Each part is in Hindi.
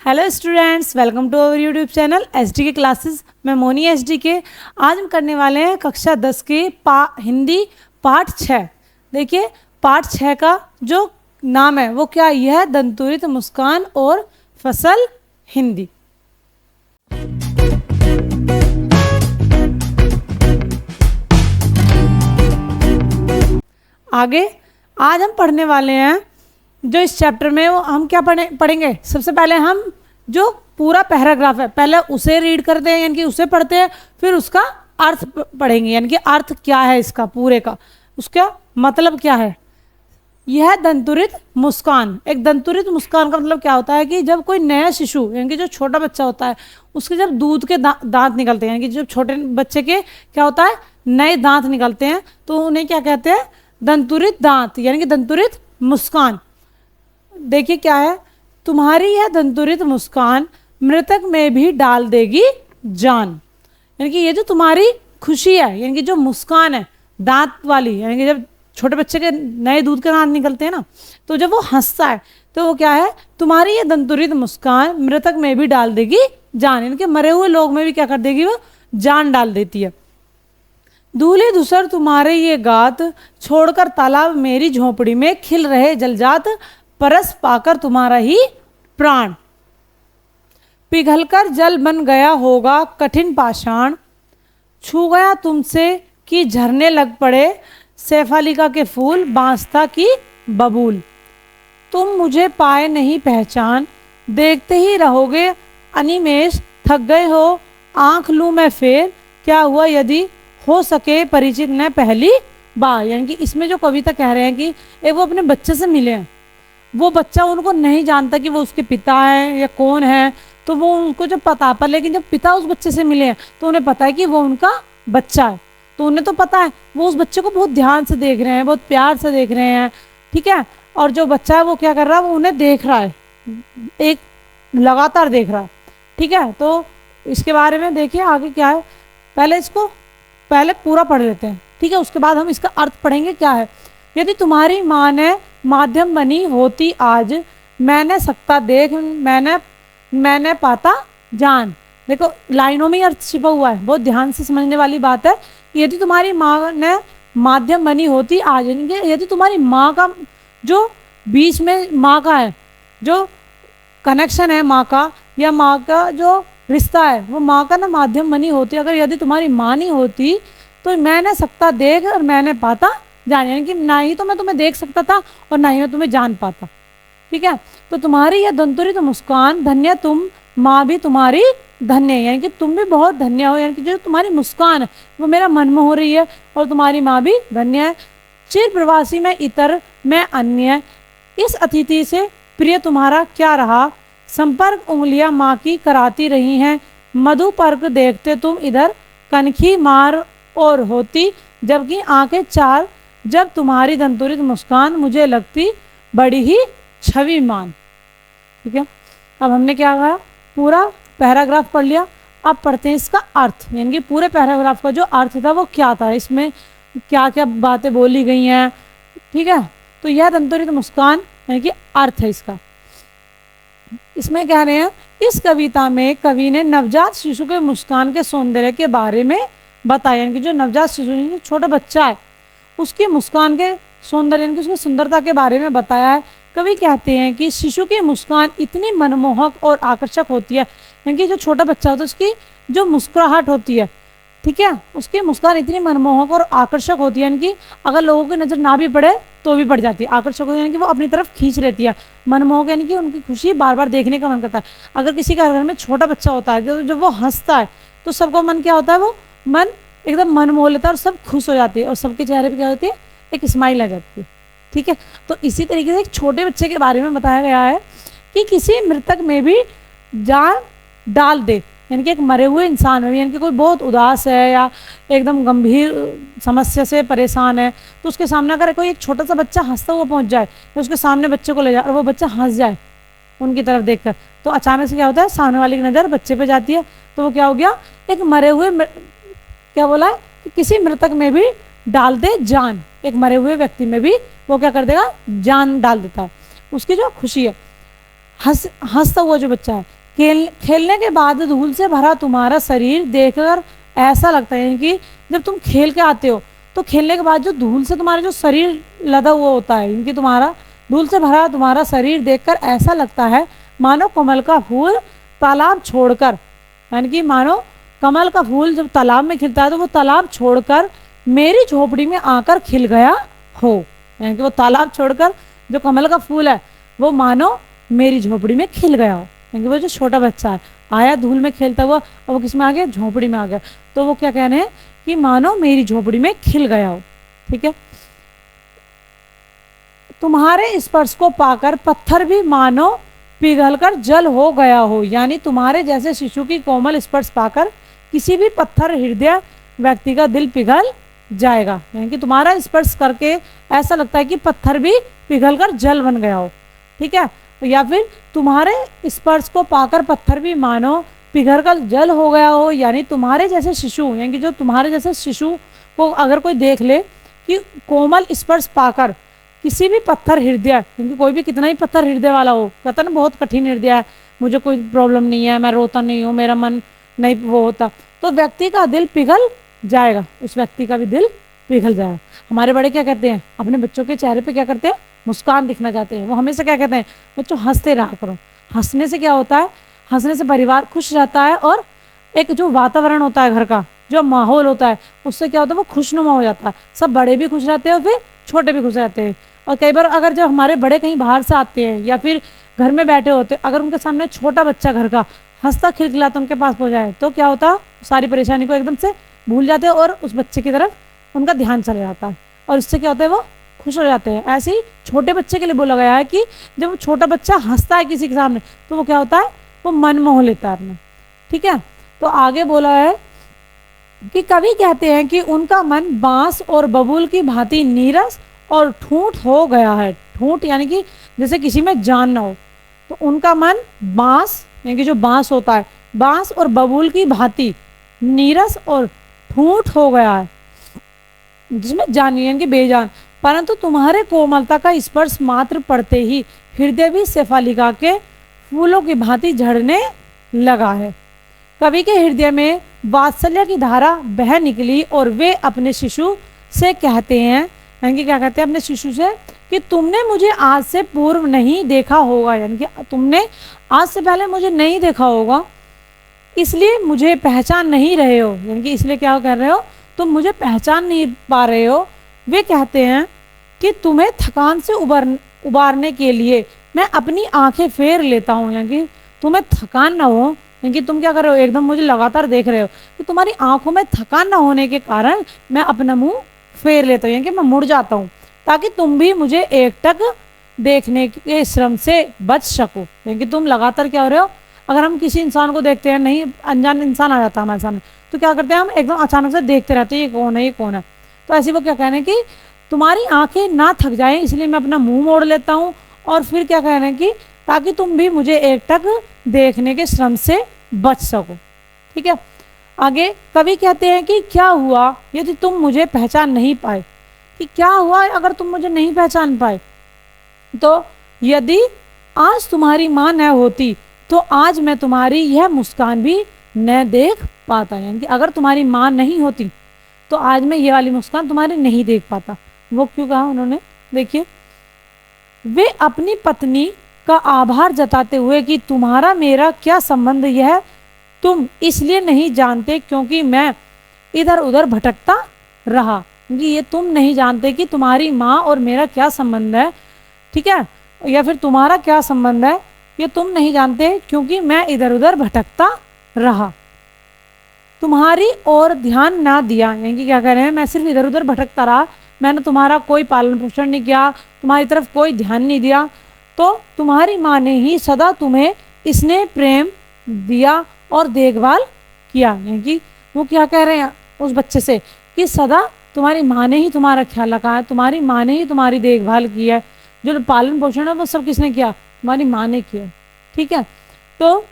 Hello students, welcome to our YouTube channel SD के क्लासेस। मैं मोनी एसडी के। आज हम करने वाले हैं कक्षा 10 के हिंदी पाठ 6। देखिए, पाठ 6 का जो नाम है वो क्या, यह है दंतुरित मुस्कान और फसल हिंदी। आगे आज हम पढ़ने वाले हैं जो इस चैप्टर में वो हम क्या पढ़ेंगे। सबसे पहले हम जो पूरा पैराग्राफ है पहले उसे रीड करते हैं, यानी कि उसे पढ़ते हैं, फिर उसका अर्थ पढ़ेंगे, यानी कि अर्थ क्या है इसका पूरे का, उसका मतलब क्या है। यह दंतुरित मुस्कान। एक दंतुरित मुस्कान का मतलब क्या होता है कि जब कोई नया शिशु यानी कि जो छोटा बच्चा होता है उसके जब दूध के दांत निकलते हैं, यानी कि जब छोटे बच्चे के क्या होता है नए दांत निकलते हैं तो उन्हें क्या कहते हैं, दंतुरित दांत, यानी कि दंतुरित मुस्कान। देखिए क्या है, तुम्हारी यह दंतुरित मुस्कान मृतक में भी डाल देगी जान। यानी कि ये जो तुम्हारी खुशी है, यानी कि जो मुस्कान है दांत वाली, यानी कि जब छोटे बच्चे के नए दूध के दांत निकलते हैं ना, तो जब वो हंसता है तो वो क्या है, तुम्हारी ये दंतुरित मुस्कान मृतक में भी डाल देगी जान, यानी कि मरे हुए लोग में भी क्या कर देगी, वो जान डाल देती है। दूल्हे धूसर तुम्हारे ये गात, छोड़कर तालाब मेरी झोपड़ी में खिल रहे जलजात, परस पाकर तुम्हारा ही प्राण, पिघलकर जल बन गया होगा कठिन पाषाण, छू गया तुमसे कि झरने लग पड़े, सैफालिका के फूल बांसता की बबूल, तुम मुझे पाए नहीं पहचान, देखते ही रहोगे अनिमेष, थक गए हो आंख लूं मैं फेर, क्या हुआ यदि हो सके परिचित न पहली बार। यानी कि इसमें जो कविता कह रहे हैं कि एक वो अपने बच्चे से मिले हैं, वो बच्चा उनको नहीं जानता कि वो उसके पिता हैं या कौन है, तो वो उनको जब पता, पर लेकिन जब पिता उस बच्चे से मिले हैं तो उन्हें पता है कि वो उनका बच्चा है, तो उन्हें तो पता है, वो उस बच्चे को बहुत ध्यान से देख रहे हैं, बहुत प्यार से देख रहे हैं, ठीक है। और जो बच्चा है वो क्या कर रहा है, वो उन्हें देख रहा है, एक लगातार देख रहा है, ठीक है। तो इसके बारे में देखिए आगे क्या है, पहले पूरा पढ़ लेते हैं, ठीक है, उसके बाद हम इसका अर्थ पढ़ेंगे क्या है। यदि तुम्हारी माँ ने माध्यम बनी होती आज, मैंने सकता देख मैंने पाता जान। देखो लाइनों में ही अर्थ छिपा हुआ है, बहुत ध्यान से समझने वाली बात है। यदि तुम्हारी माँ ने माध्यम बनी होती आज, यदि तुम्हारी माँ का जो बीच में माँ का है जो कनेक्शन है माँ का, या माँ का जो रिश्ता है वो माँ का ना माध्यम बनी होती, अगर यदि तुम्हारी माँ नहीं होती तो मैंने सकता देख और मैंने पाता जान, यानी कि ना ही तो मैं तुम्हें देख सकता था और ना ही मैं तुम्हें जान पाता, ठीक है। तो तुम्हारी यह दंतुरित मुस्कान धन्य तुम, माँ भी तुम्हारी धन्य, यानी कि तुम भी बहुत धन्य हो, यानी कि जो तुम्हारी मुस्कान है वो मेरा मन में हो रही है, और तुम्हारी माँ भी धन्य है। चिर प्रवासी में इतर मैं अन्य, इस अतिथि से प्रिय तुम्हारा क्या रहा, संपर्क उंगलियां माँ की कराती रही हैं, मधु पर्क देखते तुम इधर, कनखी मार और होती जबकि आंखें चार, जब तुम्हारी दंतुरित मुस्कान मुझे लगती बड़ी ही छविमान। ठीक है, अब हमने क्या कहा, पूरा पैराग्राफ पढ़ लिया। अब पढ़ते हैं इसका अर्थ, यानी कि पूरे पैराग्राफ का जो अर्थ था वो क्या था, इसमें क्या क्या बातें बोली गई हैं, ठीक है। तो यह दंतुरित मुस्कान यानी कि अर्थ है इसका। इसमें कह रहे हैं, इस कविता में कवि ने नवजात शिशु के मुस्कान के सौंदर्य के बारे में बताया, यानी कि जो नवजात शिशु छोटा बच्चा है उसकी मुस्कान के सौंदर्य यानी कि उसकी सुंदरता के बारे में बताया है। कवि कहते हैं कि शिशु की मुस्कान इतनी मनमोहक और आकर्षक होती है, यानी कि जो छोटा बच्चा होता है उसकी जो मुस्कुराहट होती है, ठीक है, उसकी मुस्कान इतनी मनमोहक और आकर्षक होती है, यानी कि अगर लोगों की नज़र ना भी पड़े तो भी पड़ जाती है। आकर्षक होती है यानी कि वो अपनी तरफ खींच लेती है, मनमोहक यानी कि उनकी खुशी बार बार देखने का मन करता है। अगर किसी का घर में छोटा बच्चा होता है तो जब वो हंसता है तो सबका मन क्या होता है, वो मन एकदम मन मोह लेता है और सब खुश हो जाते हैं और सबके चेहरे पर क्या होती है, एक स्माइल आ जाती है, ठीक है। तो इसी तरीके से एक छोटे बच्चे के बारे में बताया गया है कि किसी मृतक में भी जान डाल दे, यानी कि एक मरे हुए इंसान में भी, यानी कि कोई बहुत उदास है या एकदम गंभीर समस्या से परेशान है तो उसके सामने अगर कोई एक छोटा सा बच्चा हंसता हुआ पहुंच जाए तो उसके सामने बच्चे को ले जाए और वो बच्चा हंस जाए उनकी तरफ देखकर, तो अचानक से क्या होता है, सामने वाले की नज़र बच्चे पे जाती है, तो वो क्या हो गया, एक मरे हुए क्या बोला है कि किसी मृतक में भी डाल दे जान, एक मरे हुए व्यक्ति में भी वो क्या कर देगा, जान डाल देता है, उसकी जो खुशी है। हंसता हुआ जो बच्चा है, खेलने के बाद धूल से भरा तुम्हारा शरीर देखकर ऐसा लगता है, यानी कि जब तुम खेल के आते हो तो खेलने के बाद जो धूल से तुम्हारा जो शरीर लदा हुआ होता है, यानी कि तुम्हारा धूल से भरा तुम्हारा शरीर देखकर ऐसा लगता है मानो कमल का फूल तालाब छोड़कर, यानी कि मानो कमल का फूल जब तालाब में खिलता है तो वो तालाब छोड़कर मेरी झोपड़ी में आकर खिल गया हो, यानी कि वो तालाब छोड़कर जो कमल का फूल है वो मानो मेरी झोपड़ी में खिल गया हो। यानी कि वो जो छोटा बच्चा है आया धूल में खेलता हुआ और वो किस में आ गया, झोपड़ी में आ गया, तो वो क्या कह रहे हैं कि मानो मेरी झोपड़ी में खिल गया हो। ठीक है, तुम्हारे स्पर्श को पाकर पत्थर भी मानो पिघलकर जल हो गया हो, यानी तुम्हारे जैसे शिशु की कोमल स्पर्श पाकर किसी भी पत्थर हृदय व्यक्ति का दिल पिघल जाएगा, यानी कि तुम्हारा स्पर्श करके ऐसा लगता है कि पत्थर भी पिघलकर जल बन गया हो। ठीक है, या फिर तुम्हारे स्पर्श को पाकर पत्थर भी मानो पिघलकर जल हो गया हो, यानी तुम्हारे जैसे शिशु, यानी कि जो तुम्हारे जैसे शिशु को अगर कोई देख ले कि कोमल स्पर्श पाकर किसी भी पत्थर हृदय, क्योंकि कोई भी कितना ही पत्थर हृदय वाला हो, कहता ना बहुत कठिन हृदय है, मुझे कोई प्रॉब्लम नहीं है, मैं रोता नहीं हूँ, मेरा मन नहीं वो होता, तो व्यक्ति का दिल पिघल जाएगा, उस व्यक्ति का भी दिल पिघल जाएगा। हमारे बड़े क्या कहते हैं, अपने बच्चों के चेहरे पे क्या करते हैं, मुस्कान दिखना चाहते हैं, वो हमेशा क्या कहते हैं, बच्चों हंसते रहा करो। हंसने से क्या होता है, हंसने से परिवार खुश रहता है और एक जो वातावरण होता है घर का, जो माहौल होता है, उससे क्या होता है, वो खुशनुमा हो जाता है, सब बड़े भी खुश रहते हैं और फिर छोटे भी खुश रहते हैं। और कई बार अगर जब हमारे बड़े कहीं बाहर से आते हैं या फिर घर में बैठे होते हैं, अगर उनके सामने छोटा बच्चा घर का हंसता खिलखिलाता उनके पास हो जाए तो क्या होता है, सारी परेशानी को एकदम से भूल जाते हैं और उस बच्चे की तरफ उनका ध्यान चला जाता है और इससे क्या होता है, वो खुश हो जाते हैं। ऐसे ही छोटे बच्चे के लिए बोला गया है कि जब छोटा बच्चा हंसता है किसी के सामने तो वो क्या होता है, वो मन मोह लेता है अपना। ठीक है, तो आगे बोला है कि कवि कहते हैं कि उनका मन बांस और बबूल की भांति नीरस और ठूंठ हो गया है। ठूंठ यानी कि जैसे किसी में जान ना हो, तो उनका मन बांस यानी कि जो बांस होता है, बांस और बबूल की भांति नीरस और ठूंठ हो गया है, जिसमें जान यानी कि बेजान, परंतु तुम्हारे कोमलता का स्पर्श मात्र पड़ते ही हृदय भी शेफालिका के फूलों की भांति झड़ने लगा है। कवि के हृदय में वात्सल्य की धारा बह निकली और वे अपने शिशु से कहते हैं, यानी कि क्या कहते हैं अपने शिशु से, कि तुमने मुझे आज से पूर्व नहीं देखा होगा, यानी कि तुमने आज से पहले मुझे नहीं देखा होगा, इसलिए मुझे पहचान नहीं रहे हो, यानी कि इसलिए क्या कर रहे हो, तुम मुझे पहचान नहीं पा रहे हो। वे कहते हैं कि तुम्हें थकान से उबारने के लिए मैं अपनी आंखें फेर लेता हूँ, यानी कि तुम्हें थकान ना हो, यानी कि तुम क्या कर रहे हो, एकदम मुझे लगातार देख रहे हो, कि तुम्हारी आंखों में थकान ना होने के कारण मैं अपना मुंह फेर लेता हूँ, यानी कि मैं मुड़ जाता हूँ, ताकि तुम भी मुझे एकटक देखने के श्रम से बच सको। यानी कि तुम लगातार क्या हो रहे हो, अगर हम किसी इंसान को देखते हैं, नहीं अनजान इंसान आ जाता है हमारे सामने, तो क्या करते हैं हम एकदम अचानक से देखते रहते हैं, ये कौन है, ये कौन है। तो ऐसे वो क्या कह रहे हैं कि तुम्हारी आंखें ना थक जाएं इसलिए मैं अपना मुंह मोड़ लेता हूँ, और फिर क्या कह रहे हैं कि ताकि तुम भी मुझे एकटक देखने के श्रम से बच सको। ठीक है, आगे कवि कहते हैं कि क्या हुआ यदि तुम मुझे पहचान नहीं पाए, कि क्या हुआ अगर तुम मुझे नहीं पहचान पाए, तो यदि आज तुम्हारी माँ न होती तो आज मैं तुम्हारी यह मुस्कान भी न देख पाता, यानी कि अगर तुम्हारी माँ नहीं होती तो आज मैं ये वाली मुस्कान तुम्हारी नहीं देख पाता। वो क्यों कहा उन्होंने, देखिए, वे अपनी पत्नी का आभार जताते हुए कि तुम्हारा मेरा क्या संबंध, यह तुम इसलिए नहीं जानते क्योंकि मैं इधर उधर भटकता रहा, क्योंकि ये तुम नहीं जानते कि तुम्हारी माँ और मेरा क्या संबंध है। ठीक है, या फिर तुम्हारा क्या संबंध है, ये तुम नहीं जानते क्योंकि मैं इधर उधर भटकता रहा, तुम्हारी ओर ध्यान ना दिया, यानी कि क्या कह रहे हैं, मैं सिर्फ इधर उधर भटकता रहा, मैंने तुम्हारा कोई पालन पोषण नहीं किया, तुम्हारी तरफ कोई ध्यान नहीं दिया, तो तुम्हारी माँ ने ही सदा तुम्हें स्नेह प्रेम दिया और देखभाल किया। यानी कि वो क्या कह रहे हैं उस बच्चे से कि सदा तुम्हारी माँ ने ही तुम्हारा ख्याल रखा है, तुम्हारी माँ ने ही तुम्हारी देखभाल की है, जो पालन पोषण है वो सब किसने किया, तुम्हारी माँ ने किया। ठीक है, तो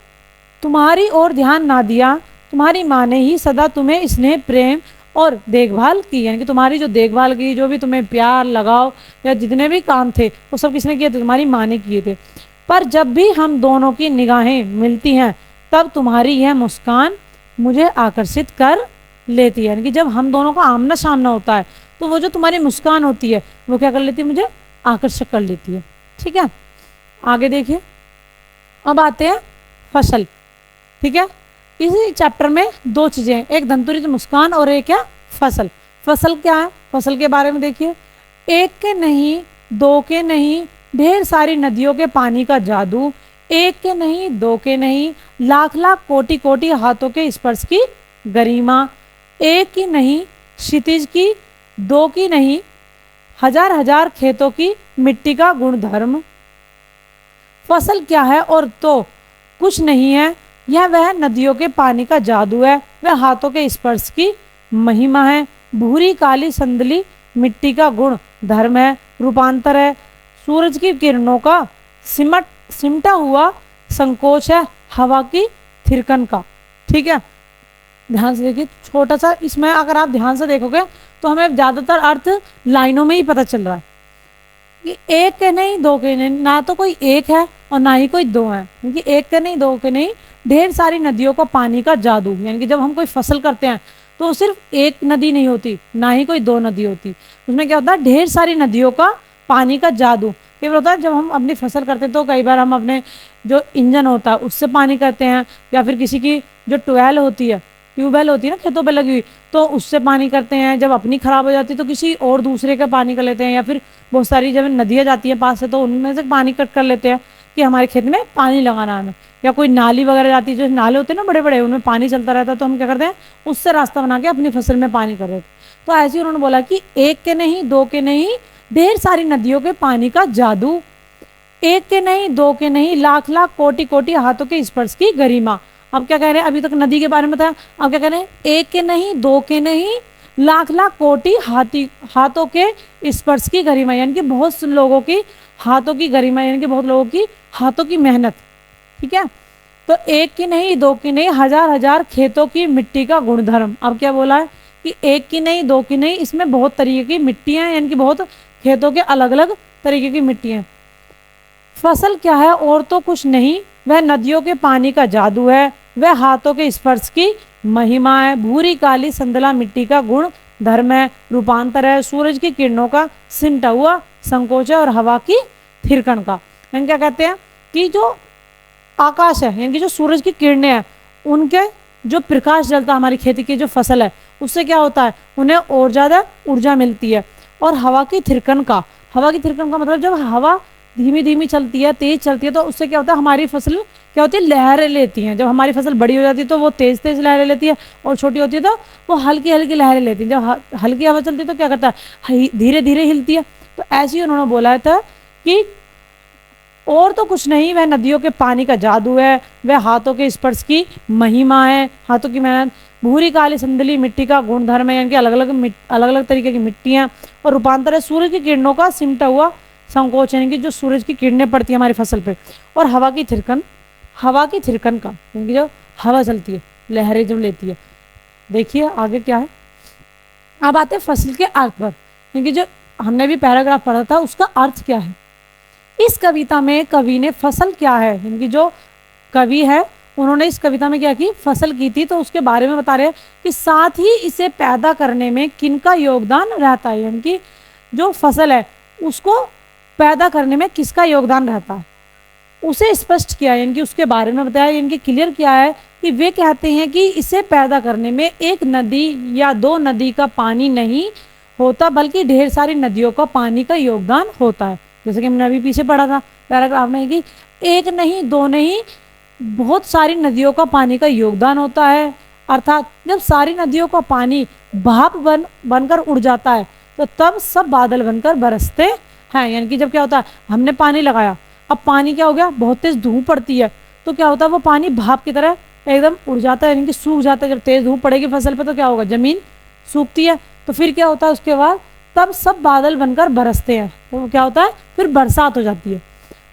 तुम्हारी ओर ध्यान ना दिया, तुम्हारी माँ ने ही सदा तुम्हें स्नेह प्रेम और देखभाल की, यानी कि तुम्हारी जो देखभाल की, जो भी तुम्हें प्यार लगाओ या जितने भी काम थे वो सब किसने किए थे, तुम्हारी माँ ने किए थे। पर जब भी हम दोनों की निगाहें मिलती हैं तब तुम्हारी यह मुस्कान मुझे आकर्षित कर लेती है। यानी कि जब हम दोनों का आमना सामना होता है तो वो जो तुम्हारी मुस्कान होती है वो क्या कर लेती है, मुझे आकर्षक कर लेती है। ठीक है, आगे देखिए। अब आते हैं फसल। ठीक है, इसी चैप्टर में दो चीजें हैं, एक धनतुरी मुस्कान और एक क्या, फसल। फसल क्या है, फसल के बारे में देखिए। एक के नहीं, दो के नहीं, ढेर सारी नदियों के पानी का जादू, एक के नहीं, दो के नहीं, लाख लाख कोटि कोटि हाथों के स्पर्श की गरिमा, एक की नहीं क्षितिज की, दो की नहीं हजार हजार खेतों की मिट्टी का गुणधर्म। फसल क्या है और तो कुछ नहीं है, यह वह नदियों के पानी का जादू है, वह हाथों के स्पर्श की महिमा है, भूरी काली संदली मिट्टी का गुण धर्म है, रूपांतर है, सूरज की किरणों का सिमटा हुआ संकोच है, हवा की थिरकन का। ठीक है, ध्यान से देखिए, छोटा सा इसमें अगर आप ध्यान से देखोगे तो हमें ज्यादातर अर्थ लाइनों में ही पता चल रहा है कि एक के नहीं, दो के नहीं, ना तो कोई एक है और ना ही कोई दो है, क्योंकि एक के नहीं, दो के नहीं, ढेर सारी नदियों का पानी का जादू। यानी कि जब हम कोई फसल करते हैं तो सिर्फ एक नदी नहीं होती, ना ही कोई दो नदी होती, उसमें क्या होता है, ढेर सारी नदियों का पानी का जादू। कई बार होता है जब हम अपनी फसल करते हैं तो कई बार हम अपने जो इंजन होता है उससे पानी करते हैं, या फिर किसी की जो ट्यूबवेल होती है ना खेतों पे लगी हुई, तो उससे पानी करते हैं। जब अपनी खराब हो जाती है तो किसी और दूसरे का पानी कर लेते हैं, या फिर बहुत सारी जब नदियाँ जाती हैं पास से तो उनमें से पानी कट कर लेते हैं कि हमारे खेत में पानी लगाना हमें, या कोई नाली वगैरह जाती है, जो नाले होते हैं ना बड़े बड़े, उनमें पानी चलता रहता है, तो हम क्या करते हैं उससे रास्ता बना के अपनी फसल में पानी कर रहे थे। तो ऐसे ही उन्होंने बोला कि एक के नहीं, दो के नहीं, ढेर सारी नदियों के पानी का जादू, एक के नहीं, दो के नहीं, लाख लाख कोटि कोटि हाथों के स्पर्श की गरिमा। अब क्या कह रहे हैं, अभी तक नदी के बारे में बताया, अब क्या कह रहे हैं, एक के नहीं, दो के नहीं, लाख लाख कोटि हाथों के स्पर्श की गरिमा, यानी कि बहुत से लोगों की हाथों की गरिमा, यानी कि बहुत लोगों की हाथों की मेहनत। ठीक है, तो एक की नहीं, दो की नहीं, हजार हजार खेतों की मिट्टी का गुणधर्म। अब क्या बोला है कि एक की नहीं, दो की नहीं, इसमें बहुत तरीके की मिट्टियां, यानी कि बहुत खेतों के अलग अलग तरीके की मिट्टियां। फसल क्या है और तो कुछ नहीं, वह नदियों के पानी का जादू है, वह हाथों के स्पर्श की महिमा है, भूरी काली संदला मिट्टी का गुण धर्म है, रूपांतर है, सूरज की किरणों का सिमटा हुआ संकोच है, और हवा की थिरकन का। यानी क्या कहते हैं कि जो आकाश है, यानी कि जो सूरज की किरणें हैं, उनके जो प्रकाश जलता है हमारी खेती की जो फसल है उससे क्या होता है, उन्हें और ज्यादा ऊर्जा मिलती है। और हवा की थिरकन का मतलब जब हवा धीमी धीमी चलती है, तेज चलती है, तो उससे क्या होता है, हमारी फसल क्या होती है, लहरें लेती हैं। जब हमारी फसल बड़ी हो जाती है तो वो तेज तेज लहरें लेती है, और छोटी होती है तो वो हल्की हल्की लहरें लेती है। जब हल्की हवा चलती है तो क्या करता है, धीरे धीरे हिलती है। तो ऐसे ही उन्होंने बोला था कि और तो कुछ नहीं, वह नदियों के पानी का जादू है, वह हाथों के स्पर्श की महिमा है, हाथों की मेहनत, भूरी काली संदली मिट्टी का गुणधर्म है, यानी कि अलग अलग तरीके की मिट्टियां, और रूपांतर है, सूरज की किरणों का सिमटा हुआ संकोच, यानी कि जो सूरज की किरणें पड़ती है हमारी फसल पे, और हवा की थिरकन का, यानी कि जो हवा चलती है, लहरें जब लेती है। देखिए आगे क्या है। अब आते हैं फसल के अर्थ पर, क्योंकि जो हमने भी पैराग्राफ पढ़ा था उसका अर्थ क्या है। इस कविता में कवि ने फसल क्या है, यानी कि जो कवि है उन्होंने इस कविता में क्या की, फसल की थी, तो उसके बारे में बता रहे हैं कि साथ ही इसे पैदा करने में किनका योगदान रहता है, यानी कि जो फसल है उसको पैदा करने में किसका योगदान रहता है उसे स्पष्ट किया, यानी कि उसके बारे में बताया, यानी कि क्लियर किया है कि वे कहते हैं कि इसे पैदा करने में एक नदी या दो नदी का पानी नहीं होता, बल्कि ढेर सारी नदियों का पानी का योगदान होता है। जैसे कि हमने अभी पीछे पढ़ा था पैराग्राफ में कि एक नहीं, दो नहीं, बहुत सारी नदियों का पानी का योगदान होता है। अर्थात जब सारी नदियों का पानी भाप बनकर उड़ जाता है तो तब सब बादल बनकर बरसते हैं। यानी कि जब क्या होता है, हमने पानी लगाया, अब पानी क्या हो गया, बहुत तेज धूप पड़ती है, तो क्या होता है, वो पानी भाप की तरह एकदम उड़ जाता है, यानी कि सूख जाता है। जब तेज धूप पड़ेगी फसल पे तो क्या होगा, जमीन सूखती है, तो फिर क्या होता है उसके बाद तब सब बादल बनकर बरसते हैं, तो क्या होता है, फिर बरसात हो जाती है,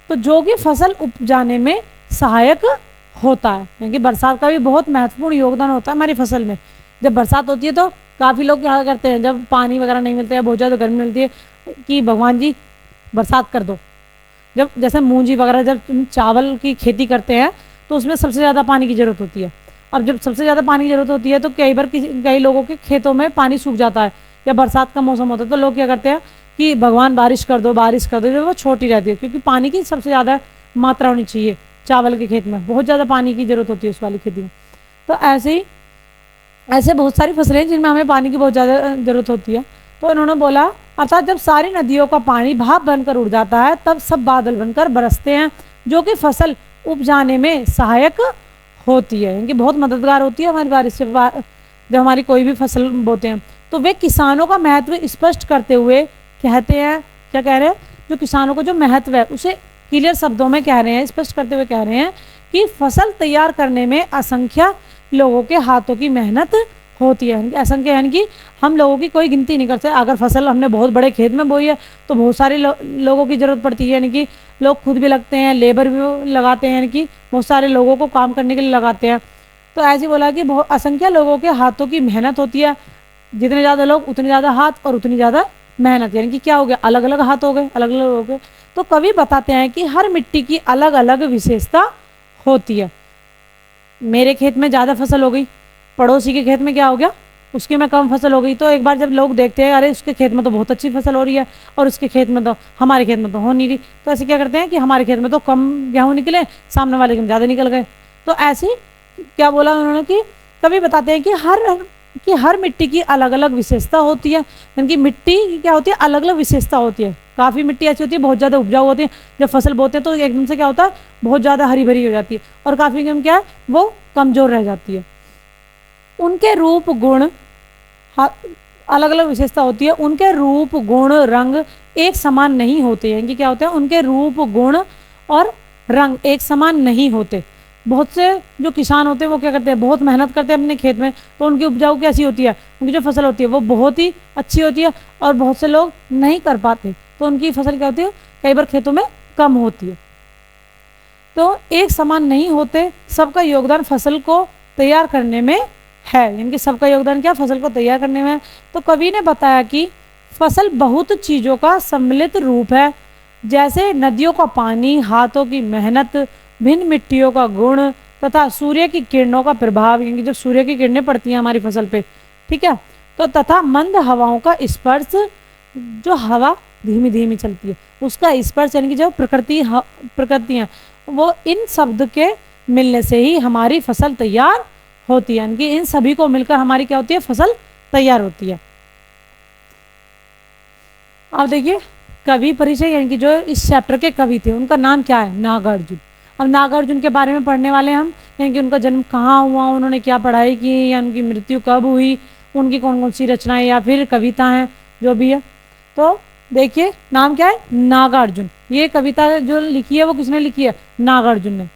तो जो कि फसल उपजाने में सहायक होता है। यानी कि बरसात का भी बहुत महत्वपूर्ण योगदान होता है हमारी फसल में। जब बरसात होती है तो काफ़ी लोग क्या करते हैं, जब पानी वगैरह नहीं मिलता है, बहुत ज़्यादा गर्मी मिलती है, कि भगवान जी बरसात कर दो, जब जैसे मूंजी वगैरह जब तुम चावल की खेती करते हैं तो उसमें सबसे ज़्यादा पानी की ज़रूरत होती है। और जब सबसे ज़्यादा पानी की ज़रूरत होती है तो कई बार कई लोगों के खेतों में पानी सूख जाता है या बरसात का मौसम होता है, तो लोग क्या करते हैं कि भगवान बारिश कर दो, बारिश कर दो, जो वो छोटी रहती है, क्योंकि पानी की सबसे ज़्यादा मात्रा होनी चाहिए। चावल के खेत में बहुत ज़्यादा पानी की ज़रूरत होती है उस वाली खेती में। तो ऐसे बहुत सारी फसलें हैं जिनमें हमें पानी की बहुत ज़्यादा ज़रूरत होती है। तो इन्होंने बोला, अर्थात जब सारी नदियों का पानी भाप बनकर उड़ जाता है तब सब बादल बनकर बरसते हैं, जो कि फसल उपजाने में सहायक होती है, इनकी बहुत मददगार होती है हमारी बारिश से। जब हमारी कोई भी फसल बोते हैं तो वे किसानों का महत्व स्पष्ट करते हुए कहते हैं, क्या कह रहे हैं, जो किसानों को जो महत्व है उसे क्लियर शब्दों में कह रहे हैं, स्पष्ट करते हुए कह रहे हैं कि फसल तैयार करने में असंख्य लोगों के हाथों की मेहनत होती है। असंख्य यानी कि हम लोगों की कोई गिनती नहीं करते। अगर फसल हमने बहुत बड़े खेत में बोई है तो बहुत सारे लोगों की ज़रूरत पड़ती है, यानी कि लोग खुद भी लगते हैं, लेबर भी लगाते हैं, यानी कि बहुत सारे लोगों को काम करने के लिए लगाते हैं। तो ऐसे बोला कि बहुत असंख्य लोगों के हाथों की मेहनत होती है। जितने ज़्यादा लोग उतने ज़्यादा हाथ और उतनी ज़्यादा मेहनत, यानी कि क्या हो गया, अलग अलग हाथ हो गए, अलग अलग हो गए। तो कवि बताते हैं कि हर मिट्टी की अलग अलग विशेषता होती है। मेरे खेत में ज़्यादा फसल हो गई, पड़ोसी के खेत में क्या हो गया, उसके में कम फसल हो गई। तो एक बार जब लोग देखते हैं अरे उसके खेत में तो बहुत अच्छी फसल हो रही है और उसके खेत में तो, हमारे खेत में तो हो नहीं रही, तो ऐसे क्या करते हैं कि हमारे खेत में तो कम गेहूँ निकले, सामने वाले के में ज़्यादा निकल गए। तो ऐसे क्या बोला उन्होंने कि कभी बताते हैं कि हर मिट्टी की अलग अलग विशेषता होती है। यानी कि मिट्टी की क्या होती है, अलग अलग विशेषता होती है। काफ़ी मिट्टी ऐसी होती है बहुत ज़्यादा उपजाऊ होती है, जब फसल बोते हैं तो एकदम से क्या होता है, बहुत ज़्यादा हरी भरी हो जाती है, और काफ़ी कम क्या है, वो कमज़ोर रह जाती है। उनके रूप गुण अलग अलग विशेषता होती है। उनके रूप गुण रंग एक समान नहीं होते, यानी कि क्या होता है, उनके रूप गुण और रंग एक समान नहीं होते। बहुत से जो किसान होते हैं वो क्या करते हैं, बहुत मेहनत करते हैं अपने खेत में, तो उनकी उपजाऊ कैसी होती है, उनकी जो फसल होती है वो बहुत ही अच्छी होती है, और बहुत से लोग नहीं कर पाते तो उनकी फसल क्या होती है, कई बार खेतों में कम होती है। तो एक समान नहीं होते, सबका योगदान फसल को तैयार करने में है, यानी कि सबका योगदान क्या, फसल को तैयार करने में है। तो कवि ने बताया कि फसल बहुत चीज़ों का सम्मिलित रूप है, जैसे नदियों का पानी, हाथों की मेहनत, भिन्न मिट्टियों का गुण तथा सूर्य की किरणों का प्रभाव, यानी कि जब सूर्य की किरणें पड़ती हैं हमारी फसल पे, ठीक है, तो तथा मंद हवाओं का स्पर्श, जो हवा धीमी धीमी चलती है उसका स्पर्श, यानी कि जो प्रकृति है, वो इन शब्द के मिलने से ही हमारी फसल तैयार होती है। यानी कि इन सभी को मिलकर हमारी क्या होती है, फसल तैयार होती है। अब देखिए कवि परिचय, यानी कि जो इस चैप्टर के कवि थे उनका नाम क्या है, नागार्जुन। अब नागार्जुन के बारे में पढ़ने वाले हम, यानी कि उनका जन्म कहाँ हुआ, उन्होंने क्या पढ़ाई की, या उनकी मृत्यु कब हुई, उनकी कौन कौन सी रचनाएं या फिर कविता हैं जो भी है। तो देखिए नाम क्या है, नागार्जुन। ये कविता जो लिखी है वो किसने लिखी है, नागार्जुन ने।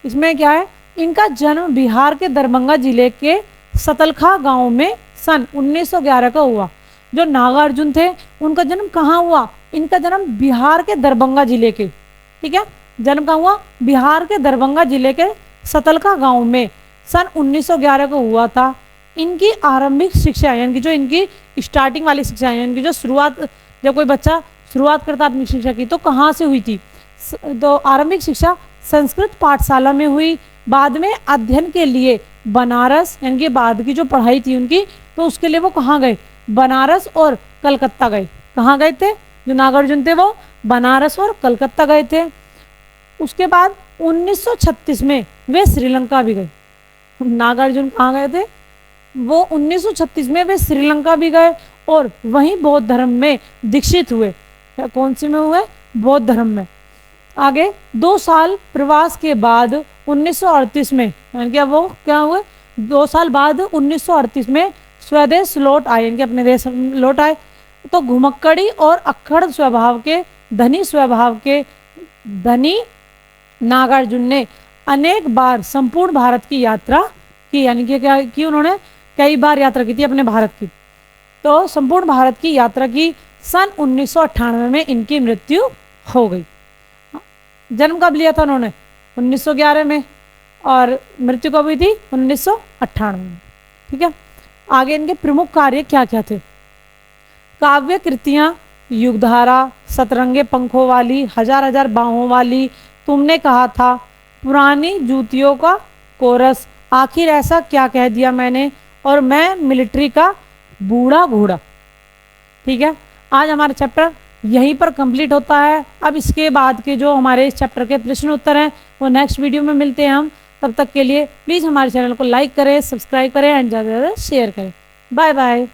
इसमें क्या है, इनका जन्म बिहार के दरभंगा जिले के सतलखा गांव में सन 1911 का हुआ। जो नागार्जुन थे उनका जन्म कहाँ हुआ, इनका जन्म बिहार के दरभंगा जिले के, ठीक है, जन्म कहाँ हुआ, बिहार के दरभंगा जिले के सतलखा गांव में सन 1911 को हुआ था। इनकी आरंभिक शिक्षा, यानी कि जो इनकी स्टार्टिंग वाली शिक्षा, यानी कि जो शुरुआत, जब कोई बच्चा शुरुआत करता अपनी शिक्षा की तो कहाँ से हुई थी, तो आरंभिक शिक्षा संस्कृत पाठशाला में हुई। बाद में अध्ययन के लिए बनारस, यानी कि बाद की जो पढ़ाई थी उनकी, तो उसके लिए वो कहाँ गए, बनारस और कलकत्ता गए। कहाँ गए थे, जो नागार्जुन थे वो बनारस और कलकत्ता गए थे। उसके बाद 1936 में वे श्रीलंका भी गए। नागार्जुन कहाँ गए थे, वो 1936 में वे श्रीलंका भी गए और वहीं बौद्ध धर्म में दीक्षित हुए। कौन सी में हुए, बौद्ध धर्म में। आगे 2 साल प्रवास के बाद 1938 में, यानी कि वो क्या हुए, 2 साल बाद 1938 में स्वदेश लौट आए, यानी कि अपने देश लौट आए। तो घुमक्कड़ी और अक्खड़ स्वभाव के धनी नागार्जुन ने अनेक बार संपूर्ण भारत की यात्रा की, यानी कि क्या की, उन्होंने कई बार यात्रा की थी अपने भारत की। तो संपूर्ण भारत की यात्रा की। सन 1998 में इनकी मृत्यु हो गई। जन्म कब लिया था उन्होंने, 1911 में, और मृत्यु कब हुई थी, 1998 में, ठीक है। आगे इनके प्रमुख कार्य क्या क्या थे, काव्य कृतियाँ युगधारा, सतरंगे पंखों वाली, हजार हजार बाहों वाली, तुमने कहा था, पुरानी जूतियों का कोरस, आखिर ऐसा क्या कह दिया मैंने, और मैं मिलिट्री का बूढ़ा घोड़ा। ठीक है, आज हमारा चैप्टर यहीं पर कंप्लीट होता है। अब इसके बाद के जो हमारे इस चैप्टर के प्रश्न उत्तर हैं वो नेक्स्ट वीडियो में मिलते हैं हम। तब तक के लिए प्लीज़ हमारे चैनल को लाइक करें, सब्सक्राइब करें एंड ज़्यादा से ज़्यादा शेयर करें। Bye bye.